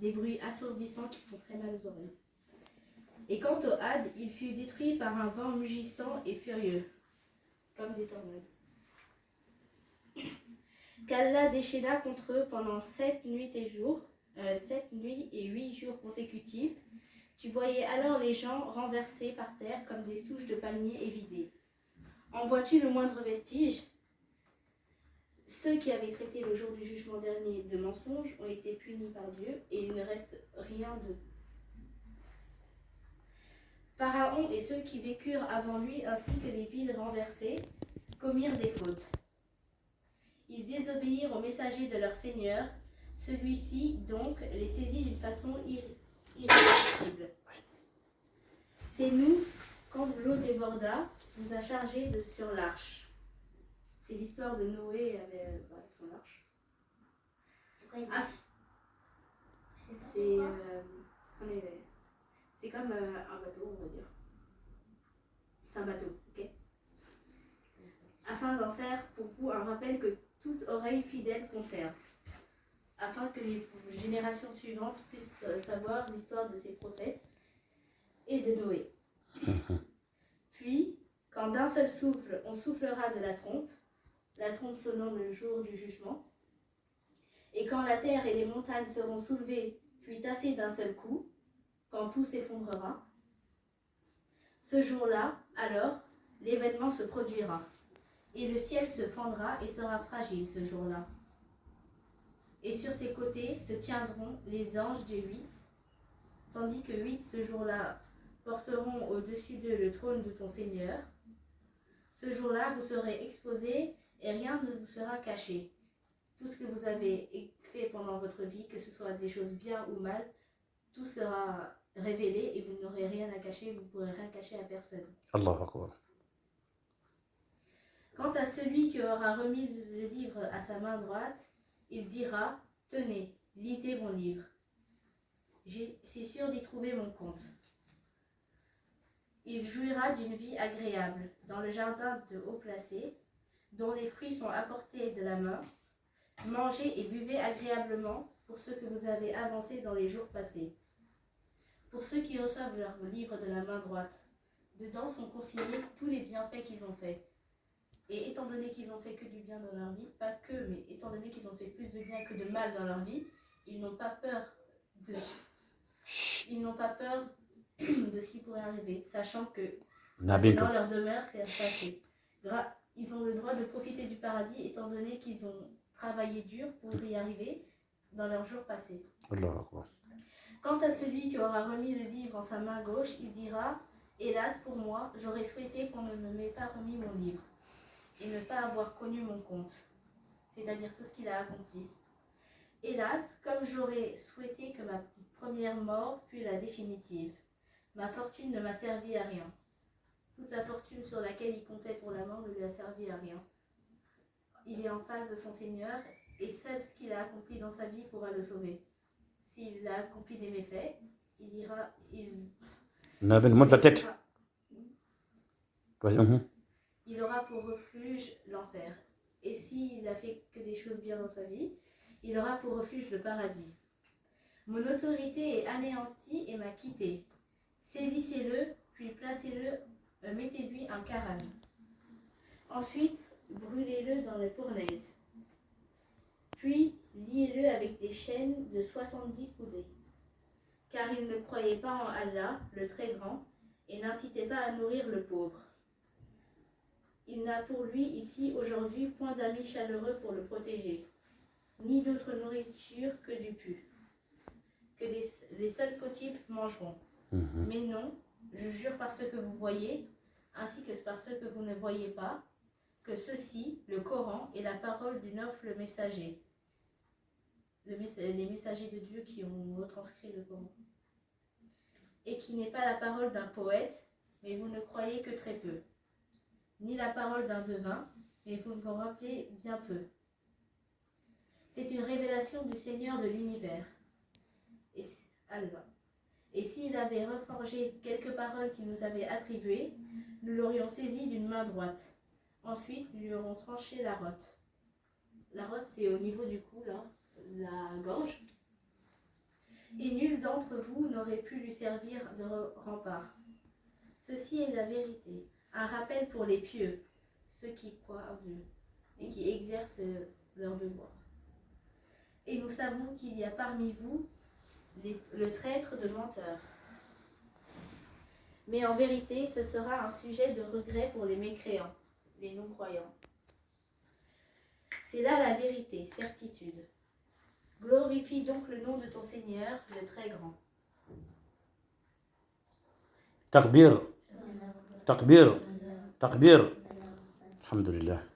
des bruits assourdissants qui font très mal aux oreilles. Et quant au Had, il fut détruit par un vent mugissant et furieux, comme des tornades. qu'Allah déchaîna contre eux pendant 7 nuits et 8 jours consécutifs. Tu voyais alors les gens renversés par terre comme des souches de palmiers évidées. En vois-tu le moindre vestige ? Ceux qui avaient traité le jour du jugement dernier de mensonges ont été punis par Dieu et il ne reste rien d'eux. Pharaon et ceux qui vécurent avant lui ainsi que les villes renversées commirent des fautes. Ils désobéirent au messager de leur Seigneur. Celui-ci, donc, les saisit d'une façon irrésistible. C'est nous, quand l'eau déborda, nous a chargés sur l'arche. C'est l'histoire de Noé avec son arche. C'est comme un bateau, on va dire. C'est un bateau, ok ? Afin d'en faire pour vous un rappel que toute oreille fidèle conserve, afin que les générations suivantes puissent savoir l'histoire de ces prophètes et de Noé. Puis, quand d'un seul souffle, on soufflera de la trompe sonnant le jour du jugement, et quand la terre et les montagnes seront soulevées, puis tassées d'un seul coup, quand tout s'effondrera, ce jour-là, alors, l'événement se produira, et le ciel se fendra et sera fragile ce jour-là. Et sur ses côtés se tiendront les anges des 8, tandis que 8 ce jour-là porteront au-dessus d'eux le trône de ton Seigneur. Ce jour-là, vous serez exposés et rien ne vous sera caché. Tout ce que vous avez fait pendant votre vie, que ce soit des choses bien ou mal, tout sera révélé et vous n'aurez rien à cacher, vous ne pourrez rien cacher à personne. Allahu Akbar. Quant à celui qui aura remis le livre à sa main droite, il dira, tenez, lisez mon livre. Je suis sûr d'y trouver mon compte. Il jouira d'une vie agréable dans le jardin de haut placé, dont les fruits sont apportés de la main. Mangez et buvez agréablement pour ceux que vous avez avancés dans les jours passés. Pour ceux qui reçoivent leur livre de la main droite, dedans sont consignés tous les bienfaits qu'ils ont faits. Et étant donné qu'ils ont fait que du bien dans leur vie, pas que, mais étant donné qu'ils ont fait plus de bien que de mal dans leur vie, ils n'ont pas peur de ce qui pourrait arriver, sachant que maintenant leur demeure c'est passé. Ils ont le droit de profiter du paradis étant donné qu'ils ont travaillé dur pour y arriver dans leurs jours passés. Quant à celui qui aura remis le livre en sa main gauche, il dira « Hélas pour moi, j'aurais souhaité qu'on ne m'ait pas remis mon livre et ne pas avoir connu mon compte, c'est-à-dire tout ce qu'il a accompli. Hélas, comme j'aurais souhaité que ma première mort fût la définitive. Ma fortune ne m'a servi à rien. Toute la fortune sur laquelle il comptait pour la mort ne lui a servi à rien. Il est en face de son Seigneur et seul ce qu'il a accompli dans sa vie pourra le sauver. S'il a accompli des méfaits, il aura pour refuge l'enfer. Et s'il a fait que des choses bien dans sa vie, il aura pour refuge le paradis. Mon autorité est anéantie et m'a quitté. Saisissez-le, puis placez-le, mettez-lui un karan. Ensuite, brûlez-le dans la fournaise. Puis, liez-le avec des chaînes de 70 coudées. Car il ne croyait pas en Allah, le très grand, et n'incitait pas à nourrir le pauvre. Il n'a pour lui ici aujourd'hui point d'amis chaleureux pour le protéger, ni d'autre nourriture que du pu, que les seuls fautifs mangeront. Mais non, je jure par ce que vous voyez, ainsi que par ce que vous ne voyez pas, que ceci, le Coran, est la parole du noble messager. Les messagers de Dieu qui ont retranscrit le Coran. Et qui n'est pas la parole d'un poète, mais vous ne croyez que très peu. Ni la parole d'un devin, mais vous vous rappelez bien peu. C'est une révélation du Seigneur de l'univers, Allah. Et s'il avait reforgé quelques paroles qu'il nous avait attribuées, nous l'aurions saisi d'une main droite. Ensuite, nous lui aurons tranché la rote. La rote, c'est au niveau du cou, là, la gorge. et nul d'entre vous n'aurait pu lui servir de rempart. Ceci est la vérité, un rappel pour les pieux, ceux qui croient en Dieu et qui exercent leur devoir. Et nous savons qu'il y a parmi vous le traître de menteur. Mais en vérité, ce sera un sujet de regret pour les mécréants, les non-croyants. C'est là la vérité, certitude. Glorifie donc le nom de ton Seigneur, le très grand. تكبير تكبير تكبير الحمد لله